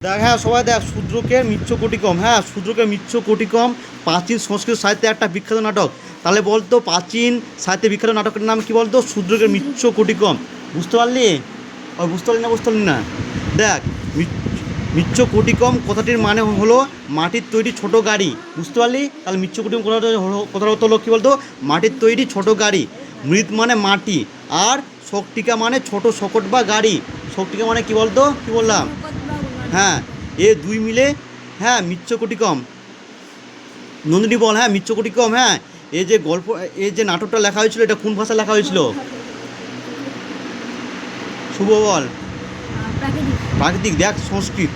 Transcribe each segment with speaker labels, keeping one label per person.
Speaker 1: দেখ হ্যাঁ সবাই দেখ শূদ্রকের মৃচ্ছকটিকম। হ্যাঁ শূদ্রকের মৃচ্ছকটিকম প্রাচীন সংস্কৃত সাহিত্যে একটা বিখ্যাত নাটক। তাহলে বলতো প্রাচীন সাহিত্যে বিখ্যাত নাটকের নাম কি বলতো? শূদ্রকের মৃচ্ছকটিকম। বুঝতে পারলি? বুঝতে পারলি না? বুঝতে পারলি না? দেখ মৃচ্ছকটিকম কথাটির মানে হলো মাটির তৈরি ছোট গাড়ি। বুঝতে পারলি? তাহলে মৃচ্ছকটিকম কথাটা হলো কী বলতো? মাটির তৈরি ছোট গাড়ি। মৃৎ মানে মাটি, আর শক্তিকা মানে ছোট শকট বা গাড়ি। শক্তিকা মানে কি বলতো? কি বললাম? হ্যাঁ, এ দুই মিলে হ্যাঁ মৃচ্ছকটিকম। নন্দিনী বল। হ্যাঁ মৃচ্ছকটিকম। হ্যাঁ এই যে গল্প, এই যে নাটকটা লেখা হয়েছিল, এটা কোন ভাষায় লেখা হয়েছিল? শুভ বল। প্রাকৃতিক। দেখ সংস্কৃত,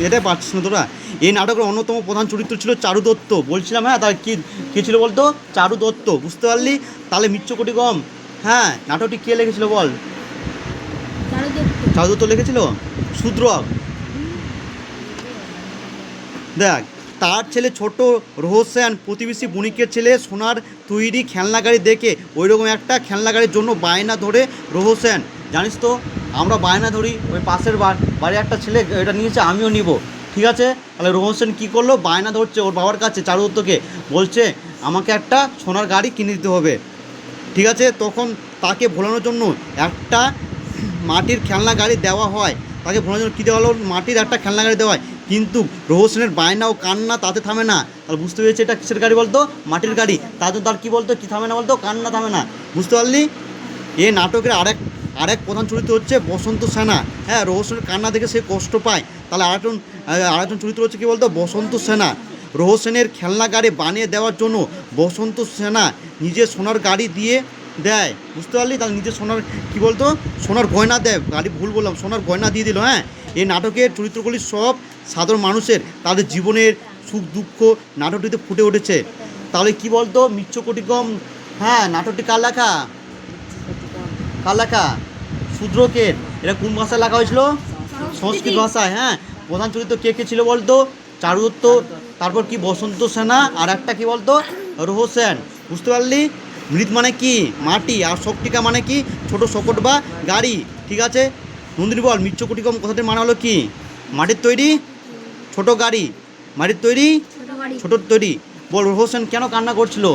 Speaker 1: এটাই পারছিস না তোরা। এই নাটকের অন্যতম প্রধান চরিত্র ছিল চারু দত্ত। বলছিলাম হ্যাঁ, তার কী ছিল বলতো? চারু দত্ত। বুঝতে পারলি? তাহলে মৃচ্ছকটিকম হ্যাঁ নাটকটি কে লিখেছিল বল? চারু দত্ত লিখেছিল। শূদ্রক। দেখ তার ছেলে ছোট রহস্যান প্রতিবেশী বণিকের ছেলে সোনার তৈরি খেলনা গাড়ি দেখে ওই রকম একটা খেলনা গাড়ির জন্য বায়না ধরে রহস্যান। জানিস তো আমরা বায়না ধরি, ওই পাশের বাড়ি একটা ছেলে এটা নিয়েছে, আমিও নিব। ঠিক আছে, তাহলে রহস্যান কী করলো? বায়না ধরছে ওর বাবার কাছে চারুদত্তকে, বলছে আমাকে একটা সোনার গাড়ি কিনে দিতে হবে। ঠিক আছে, তখন তাকে ভোলানোর জন্য একটা মাটির খেলনা গাড়ি দেওয়া হয়। তাকে ভোলানোর জন্য কী দেওয়া হলো? মাটির একটা খেলনা গাড়ি দেওয়া হয়। কিন্তু রোহসেনের বায়না ও কান্না তাতে থামে না। তাহলে বুঝতে পেরেছি এটা কিসের গাড়ি বলতো? মাটির গাড়ি। তাতে তার কী বলতো? কী থামে না বলতো? কান্না থামে না। বুঝতে পারলি? এই নাটকের আরেক প্রধান চরিত্র হচ্ছে বসন্ত সেনা। হ্যাঁ রোহসেনের কান্না দেখে সে কষ্ট পায়। তাহলে আরেকজন চরিত্র হচ্ছে কী বলতো? বসন্ত সেনা। রোহসেনের খেলনা গাড়ি বানিয়ে দেওয়ার জন্য বসন্ত সেনা নিজের সোনার গাড়ি দিয়ে দেয়। বুঝতে পারলি? তাহলে নিজের সোনার কী বলতো? সোনার গয়না দেয়। গাড়ি ভুল বললাম, সোনার গয়না দিয়ে দিল। হ্যাঁ এই নাটকের চরিত্রগুলি সব সাধারণ মানুষের, তাদের জীবনের সুখ দুঃখ নাটকটিতে ফুটে উঠেছে। তাহলে কি বলতো? মৃচ্ছকটিকম হ্যাঁ নাটকটি কার লেখা? কার লেখা? শূদ্রকের। এটা কোন ভাষায় লেখা হয়েছিল? সংস্কৃত ভাষায়। হ্যাঁ প্রধান চরিত্র কে কে ছিল বলতো? চারুদত্ত, তারপর কি বসন্ত সেনা, আর একটা কি বলতো? রোহসেন। বুঝতে পারলি? মৃৎ মানে কি? মাটি, আর শক্তিকা মানে কি? ছোট শকট বা গাড়ি। ঠিক আছে, নন্দিনী বল মৃচ্ছকটিকম কথাটির মানে হলো কি? মাটির তৈরি ছোট গাড়ি। মাটির তৈরি ছোট তৈরি। বল রোহসেন কেন কান্না করছিল?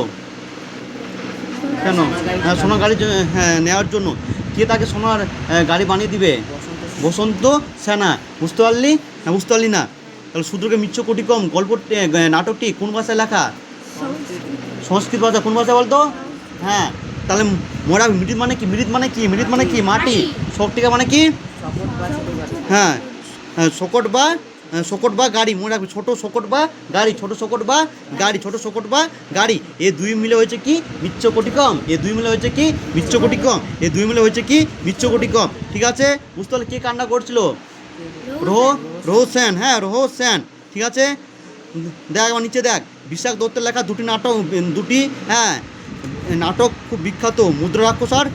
Speaker 1: কেন? হ্যাঁ সোনার গাড়ি হ্যাঁ নেওয়ার জন্য। কে তাকে সোনার গাড়ি বানিয়ে দিবে? বসন্ত সেনা। বুঝতে পারলি? হ্যাঁ বুঝতে পারলি না? তাহলে শূদ্রকে মৃচ্ছকটিকম গল্পটি নাটকটি কোন ভাষায় লেখা? সংস্কৃত ভাষা। কোন ভাষা বলতো? হ্যাঁ তাহলে মোরা মৃৎ মানে কি? মৃৎ মানে কি? মৃৎ মানে কি? মাটি। শক্তিকা মানে কি? হ্যাঁ শকট বা গাড়ি। মনে রাখবি, ছোটো শকট বা গাড়ি, ছোটো শকট বা গাড়ি, ছোটো শকট বা গাড়ি। এ দুই মিলে হয়েছে কি? মৃচ্ছকটিকম। এ দুই মিলে হয়েছে কি? মৃচ্ছকটিকম। এ দুই মিলে হয়েছে কি? মৃচ্ছকটিকম। ঠিক আছে, বুঝতে পারলে কে কান্না করছিল? রোহসেন। হ্যাঁ রোহসেন। ঠিক আছে, দেখ আমার নিচে দেখ বিশাখ দত্তের লেখা দুটি হ্যাঁ নাটক খুব বিখ্যাত, মুদ্রা রাক্ষস আর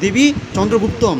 Speaker 1: দেবী চন্দ্রগুপ্তম।